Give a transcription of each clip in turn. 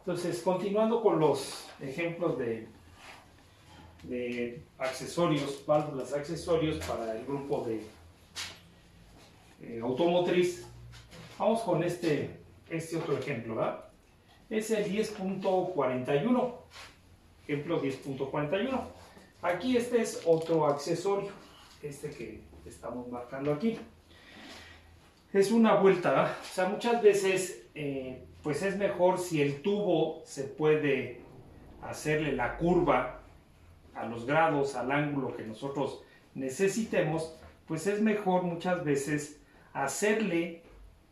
Entonces, continuando con los ejemplos de accesorios, válvulas accesorios para el grupo de automotriz, vamos con este otro ejemplo, ¿verdad? Es el 10.41, ejemplo 10.41. Aquí este es otro accesorio, este que estamos marcando aquí. Es una vuelta, ¿verdad? O sea, muchas veces pues es mejor si el tubo se puede hacerle la curva a los grados, al ángulo que nosotros necesitemos, pues es mejor muchas veces hacerle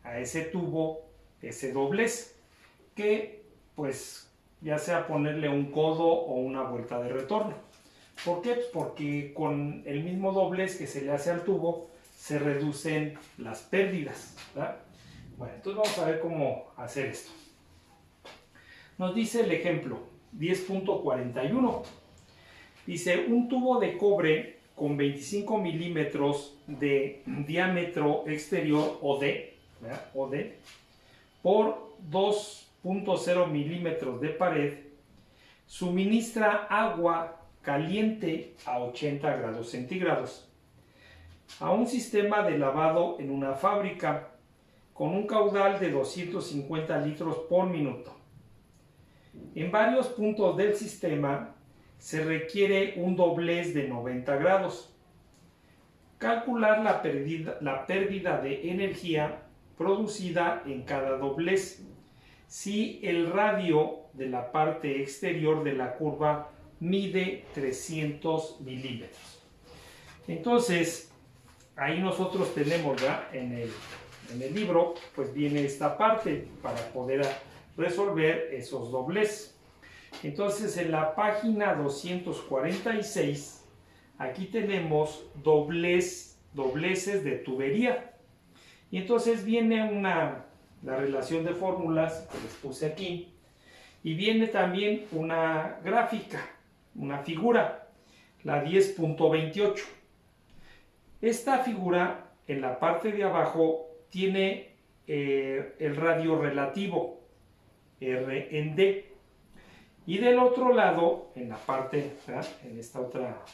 a ese tubo ese doblez, que pues ya sea ponerle un codo o una vuelta de retorno. ¿Por qué? Pues porque con el mismo doblez que se le hace al tubo se reducen las pérdidas, ¿verdad? Bueno, entonces vamos a ver cómo hacer esto. Nos dice el ejemplo 10.41. Dice, un tubo de cobre con 25 milímetros de diámetro exterior OD, ¿verdad? OD, por 2.0 milímetros de pared, suministra agua caliente a 80 grados centígrados a un sistema de lavado en una fábrica con un caudal de 250 litros por minuto. En varios puntos del sistema se requiere un doblez de 90 grados. Calcular la pérdida de energía producida en cada doblez si el radio de la parte exterior de la curva mide 300 milímetros. Entonces, ahí nosotros tenemos ya en el libro, pues viene esta parte para poder resolver esos dobleces. Entonces, en la página 246, aquí tenemos dobleces de tubería. Y entonces viene la relación de fórmulas que les puse aquí, y viene también una gráfica, una figura, la 10.28. Esta figura en la parte de abajo tiene el radio relativo, R en D, y del otro lado, en la parte, ¿verdad?, en esta otra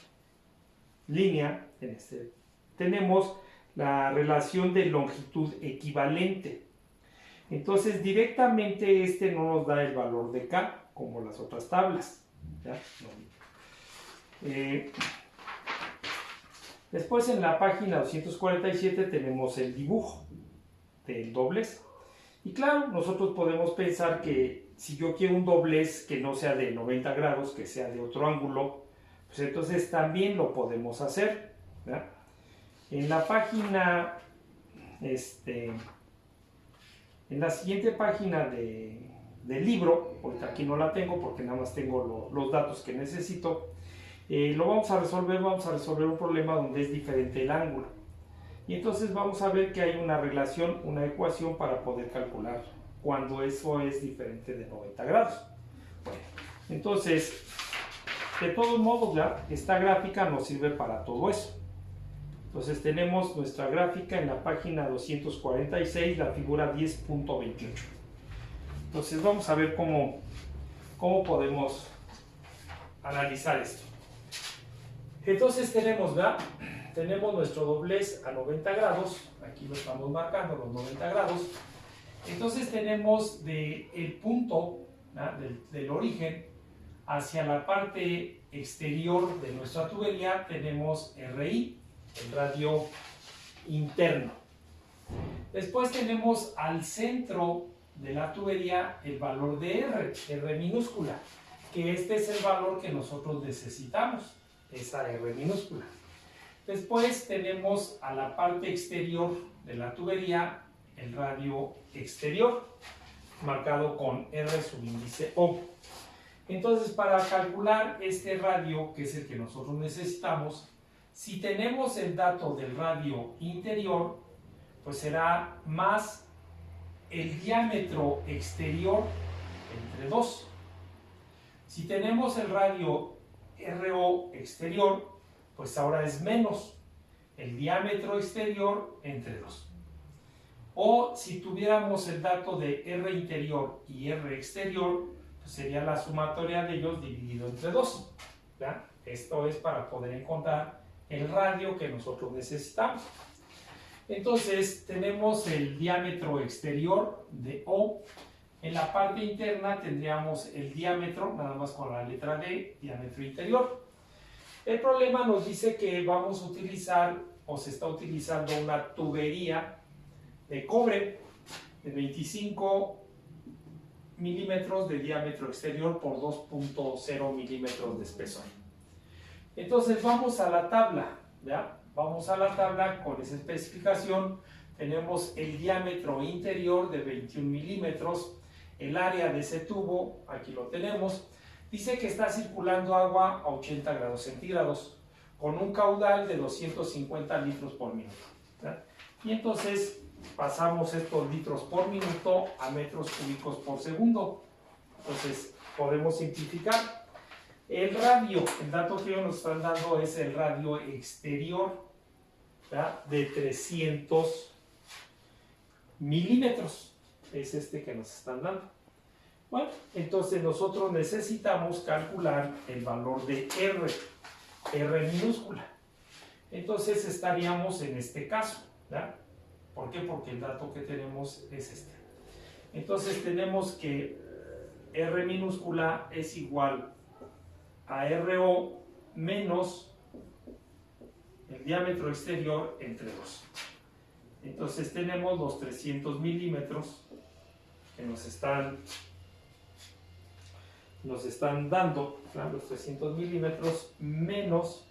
línea, tenemos la relación de longitud equivalente. Entonces directamente este no nos da el valor de K como las otras tablas, ¿ya? Después en la página 247 tenemos el dibujo del doblez. Y claro, nosotros podemos pensar que si yo quiero un doblez que no sea de 90 grados, que sea de otro ángulo, pues entonces también lo podemos hacer, ¿verdad? En la página, en la siguiente página del libro, ahorita aquí no la tengo porque nada más tengo los datos que necesito, lo vamos a resolver un problema donde es diferente el ángulo. Y entonces vamos a ver que hay una relación, una ecuación para poder calcular cuando eso es diferente de 90 grados. Bueno, entonces, de todos modos, ya esta gráfica nos sirve para todo eso. Entonces tenemos nuestra gráfica en la página 246, la figura 10.28. Entonces vamos a ver cómo podemos analizar esto. Entonces tenemos nuestro doblez a 90 grados, aquí lo estamos marcando, los 90 grados. Entonces tenemos el punto, ¿no?, del origen hacia la parte exterior de nuestra tubería, tenemos RI, el radio interno. Después tenemos al centro de la tubería el valor de R minúscula, que este es el valor que nosotros necesitamos, esa R minúscula. Después tenemos a la parte exterior de la tubería el radio exterior, marcado con R subíndice O. Entonces, para calcular este radio, que es el que nosotros necesitamos, si tenemos el dato del radio interior, pues será más el diámetro exterior entre 2. Si tenemos el radio RO exterior, pues ahora es menos el diámetro exterior entre 2. O si tuviéramos el dato de R interior y R exterior, pues sería la sumatoria de ellos dividido entre 2. ¿Ya? Esto es para poder encontrar el radio que nosotros necesitamos. Entonces tenemos el diámetro exterior de O. En la parte interna tendríamos el diámetro, nada más con la letra D, diámetro interior. El problema nos dice que vamos a utilizar, o se está utilizando, una tubería de cobre de 25 milímetros de diámetro exterior por 2.0 milímetros de espesor. Entonces vamos a la tabla, ¿ya? Vamos a la tabla con esa especificación. Tenemos el diámetro interior de 21 milímetros, el área de ese tubo, aquí lo tenemos. Dice que está circulando agua a 80 grados centígrados con un caudal de 250 litros por minuto. ¿Ya? Y entonces pasamos estos litros por minuto a metros cúbicos por segundo. Entonces podemos simplificar. El radio, el dato que ellos nos están dando es el radio exterior, ¿ya? De 300 milímetros. Es este que nos están dando. Bueno, entonces nosotros necesitamos calcular el valor de R minúscula. Entonces estaríamos en este caso, ¿ya? ¿Por qué? Porque el dato que tenemos es este. Entonces tenemos que R minúscula es igual a RO menos el diámetro exterior entre 2. Entonces tenemos los 300 milímetros que nos están dando, ¿no? Los 300 milímetros menos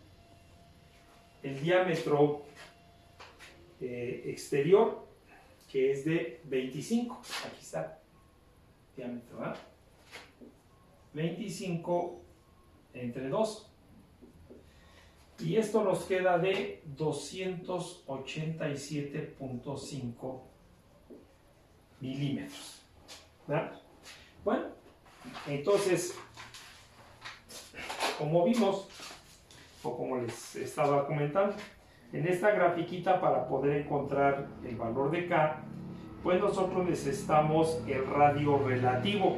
el diámetro exterior, que es de 25. Aquí está, diámetro, ¿eh? 25 entre 2. Y esto nos queda de 287.5 milímetros. ¿Verdad? Bueno, entonces, como vimos, o como les estaba comentando, en esta grafiquita, para poder encontrar el valor de K, pues nosotros necesitamos el radio relativo.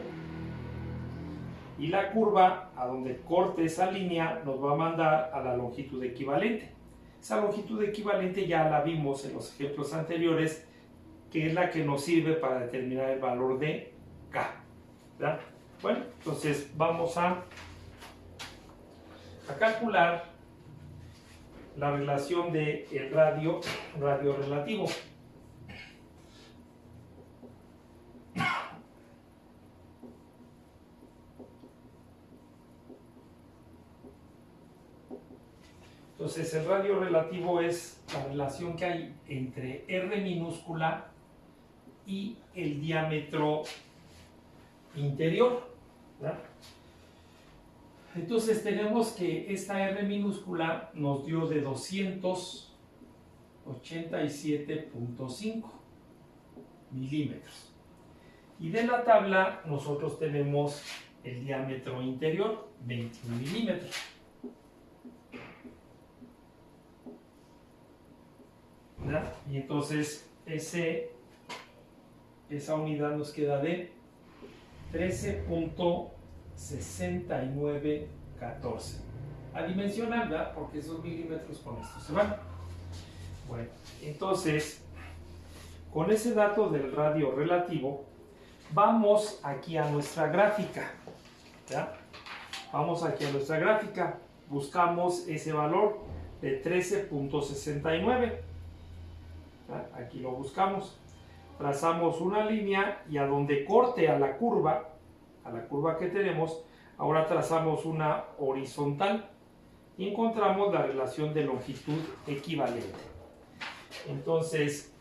Y la curva a donde corte esa línea nos va a mandar a la longitud equivalente. Esa longitud equivalente ya la vimos en los ejemplos anteriores, que es la que nos sirve para determinar el valor de K. ¿Verdad? Bueno, entonces vamos a calcular la relación del radio relativo. Entonces el radio relativo es la relación que hay entre R minúscula y el diámetro interior, ¿verdad? Entonces tenemos que esta R minúscula nos dio de 287.5 milímetros. Y de la tabla nosotros tenemos el diámetro interior, 21 milímetros. ¿Verdad? Y entonces esa unidad nos queda de 13.6914. Adimensional, ¿verdad? Porque esos milímetros con esto se van. Bueno, entonces, con ese dato del radio relativo, vamos aquí a nuestra gráfica. ¿Ya? Vamos aquí a nuestra gráfica. Buscamos ese valor de 13.69. Aquí lo buscamos. Trazamos una línea y a donde corte a la curva que tenemos, ahora trazamos una horizontal y encontramos la relación de longitud equivalente. Entonces,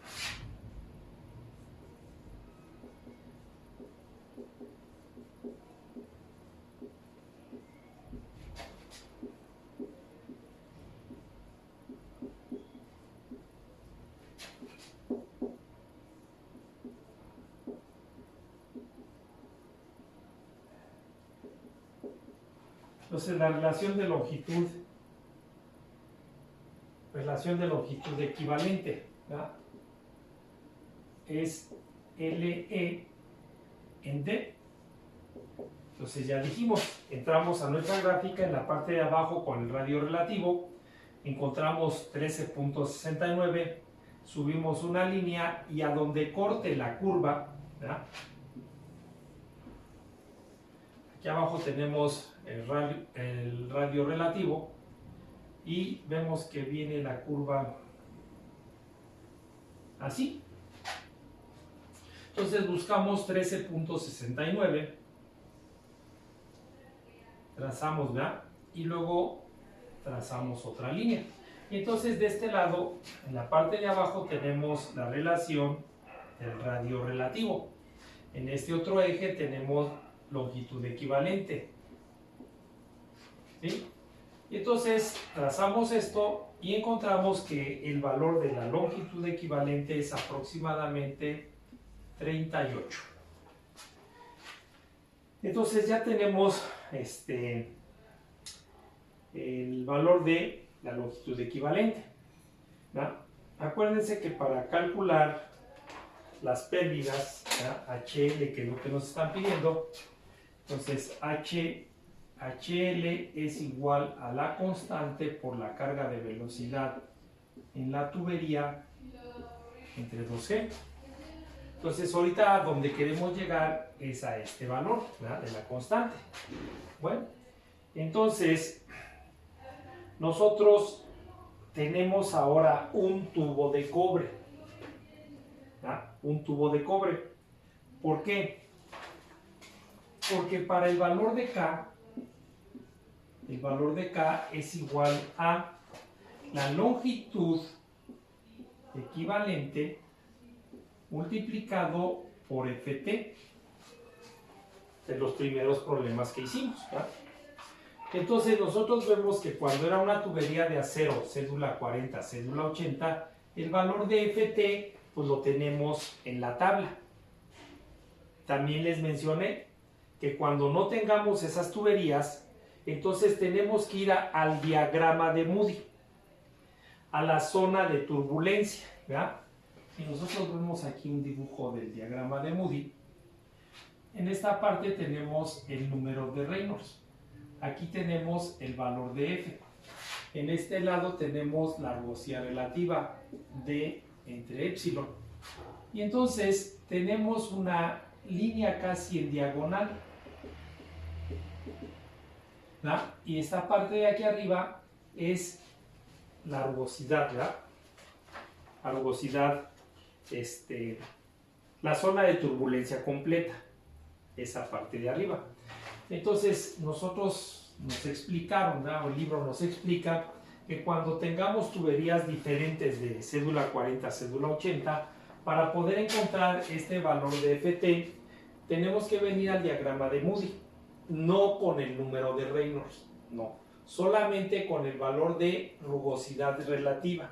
la relación de longitud equivalente, ¿verdad? Es LE en D Entonces ya dijimos, entramos a nuestra gráfica en la parte de abajo con el radio relativo, encontramos 13.69, subimos una línea y a donde corte la curva, ¿verdad? Aquí abajo tenemos el radio relativo y vemos que viene la curva así. Entonces buscamos 13.69, trazamos, ¿verdad? Y luego trazamos otra línea. Y entonces de este lado, en la parte de abajo, tenemos la relación del radio relativo. En este otro eje tenemos longitud equivalente. ¿Sí? Y entonces trazamos esto y encontramos que el valor de la longitud equivalente es aproximadamente 38. Entonces ya tenemos el valor de la longitud equivalente, ¿verdad? Acuérdense que para calcular las pérdidas, ¿verdad? HL, que es lo que nos están pidiendo, entonces HL es igual a la constante por la carga de velocidad en la tubería entre 2G. Entonces ahorita donde queremos llegar es a este valor, ¿verdad? De la constante. Bueno, entonces nosotros tenemos ahora un tubo de cobre, ¿verdad? Un tubo de cobre. ¿Por qué? Porque para el valor de K es igual a la longitud equivalente multiplicado por Ft de los primeros problemas que hicimos, ¿verdad? Entonces nosotros vemos que cuando era una tubería de acero, cédula 40, cédula 80, el valor de Ft pues lo tenemos en la tabla. También les mencioné que cuando no tengamos esas tuberías, entonces tenemos que ir al diagrama de Moody, a la zona de turbulencia, ¿verdad? Y nosotros vemos aquí un dibujo del diagrama de Moody. En esta parte tenemos el número de Reynolds. Aquí tenemos el valor de F. En este lado tenemos la rugosidad relativa D entre epsilon. Y entonces tenemos una línea casi en diagonal, ¿verdad? Y esta parte de aquí arriba es la rugosidad, ¿verdad? La rugosidad, la zona de turbulencia completa, esa parte de arriba. Entonces nosotros nos explicaron, ¿verdad? El libro nos explica que cuando tengamos tuberías diferentes de cédula 40 a cédula 80, para poder encontrar este valor de Ft, tenemos que venir al diagrama de Moody, no con el número de Reynolds, no, solamente con el valor de rugosidad relativa.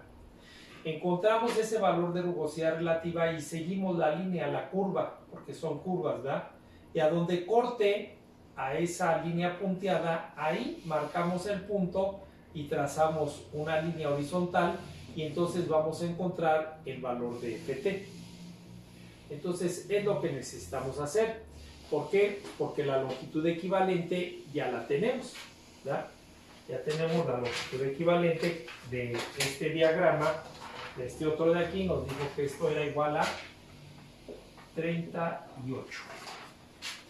Encontramos ese valor de rugosidad relativa y seguimos la línea, la curva, porque son curvas, ¿verdad? Y a donde corte a esa línea punteada, ahí marcamos el punto y trazamos una línea horizontal y entonces vamos a encontrar el valor de Ft. Entonces es lo que necesitamos hacer. ¿Por qué? Porque la longitud equivalente ya la tenemos, ¿verdad? Ya tenemos la longitud equivalente de este diagrama, de este otro de aquí, nos dijo que esto era igual a 38.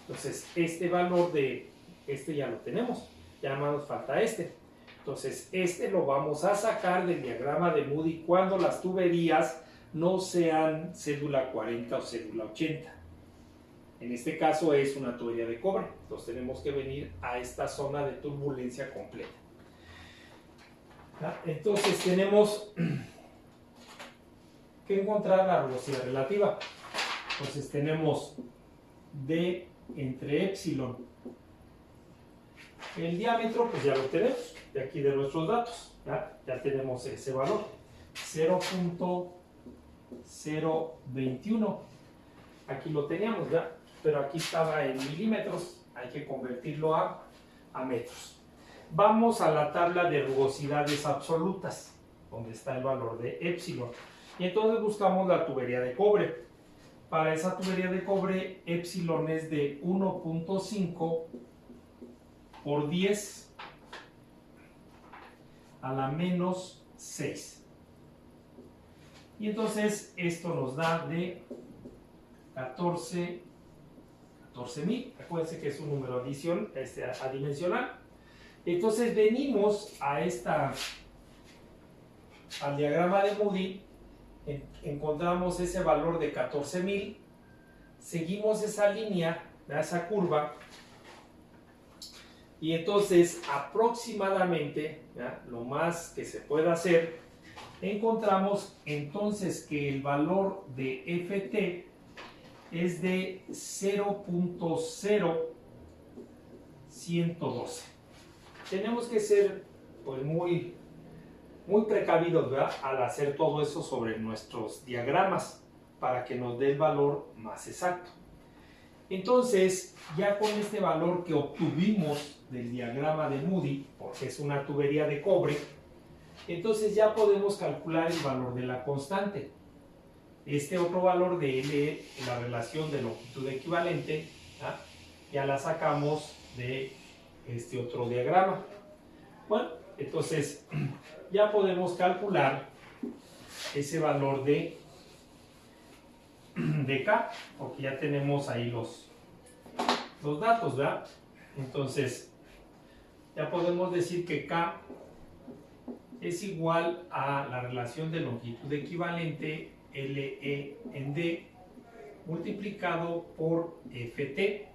Entonces este valor de este ya lo tenemos, ya más nos falta este. Entonces este lo vamos a sacar del diagrama de Moody cuando las tuberías no sean cédula 40 o cédula 80. En este caso es una tubería de cobre, entonces tenemos que venir a esta zona de turbulencia completa. Entonces tenemos que encontrar la rugosidad relativa. Entonces tenemos D entre epsilon. El diámetro pues ya lo tenemos de aquí de nuestros datos, ya tenemos ese valor, 0.021. Aquí lo teníamos ya, pero aquí estaba en milímetros, hay que convertirlo a metros. Vamos a la tabla de rugosidades absolutas, donde está el valor de epsilon. Y entonces buscamos la tubería de cobre. para esa tubería de cobre, epsilon es de 1.5 por 10 a la menos 6. Y entonces esto nos da de 14.000. Acuérdense que es un número adimensional. Entonces venimos al diagrama de Moody, encontramos ese valor de 14.000, seguimos esa línea, esa curva, y entonces aproximadamente, lo más que se pueda hacer, encontramos entonces que el valor de FT es de 0.0112. Tenemos que ser pues muy precavidos, ¿verdad?, al hacer todo eso sobre nuestros diagramas para que nos dé el valor más exacto. Entonces, ya con este valor que obtuvimos del diagrama de Moody, porque es una tubería de cobre, entonces ya podemos calcular el valor de la constante. Este otro valor de L, la relación de longitud equivalente, ya la sacamos de este otro diagrama. Bueno, entonces ya podemos calcular ese valor de K, porque ya tenemos ahí los datos, ¿verdad? Entonces, ya podemos decir que K es igual a la relación de longitud equivalente LE en D multiplicado por FT.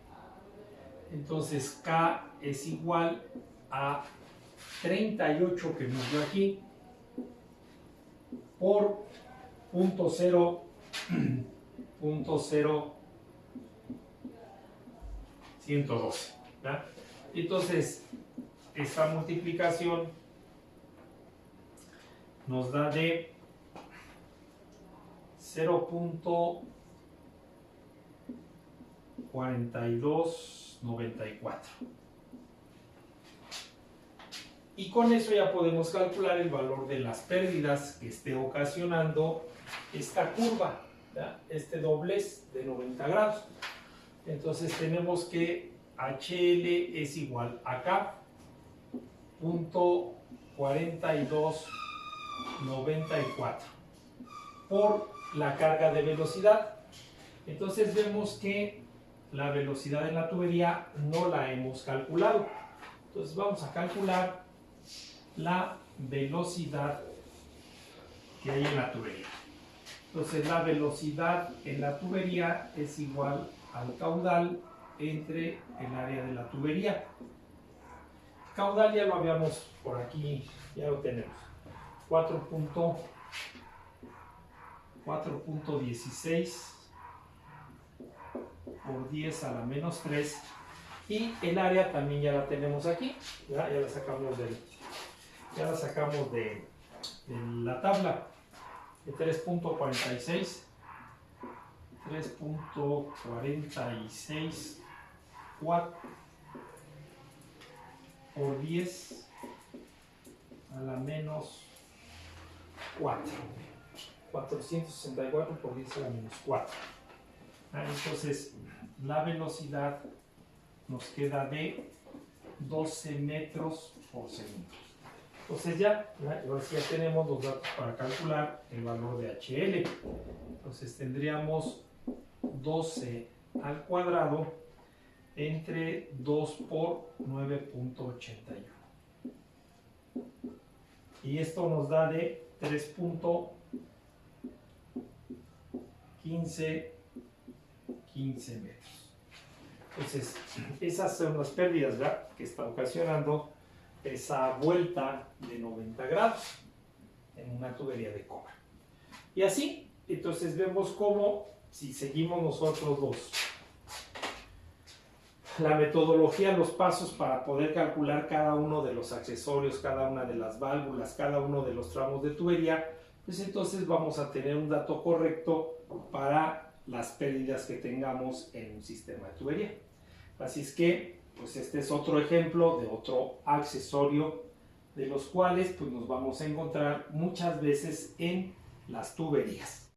Entonces, K es igual a 38 que nos dio aquí por 0.0112. Entonces, esta multiplicación nos da de 0.4294. Y con eso ya podemos calcular el valor de las pérdidas que esté ocasionando esta curva, ¿verdad?, este doblez de 90 grados. Entonces tenemos que HL es igual a K, punto 4294 por la carga de velocidad. Entonces vemos que la velocidad en la tubería no la hemos calculado. Entonces vamos a calcular la velocidad que hay en la tubería. Entonces la velocidad en la tubería es igual al caudal entre el área de la tubería. Caudal ya lo habíamos por aquí, ya lo tenemos. 4.16 por 10 a la menos 3. Y el área también ya la tenemos aquí. Ya la sacamos de la tabla. De 3.46. 3.46 por 10 a la menos 4. 464 por 10 a la menos 4. Entonces, la velocidad nos queda de 12 metros por segundo. Entonces ya tenemos los datos para calcular el valor de HL. Entonces tendríamos 12 al cuadrado entre 2 por 9.81. Y esto nos da de 3.15 metros. Entonces, esas son las pérdidas, ¿verdad?, que está ocasionando esa vuelta de 90 grados en una tubería de cobre. Y así, entonces vemos cómo, si seguimos nosotros la metodología, los pasos para poder calcular cada uno de los accesorios, cada una de las válvulas, cada uno de los tramos de tubería, pues entonces vamos a tener un dato correcto para las pérdidas que tengamos en un sistema de tubería. Así es que, pues este es otro ejemplo de otro accesorio de los cuales pues nos vamos a encontrar muchas veces en las tuberías.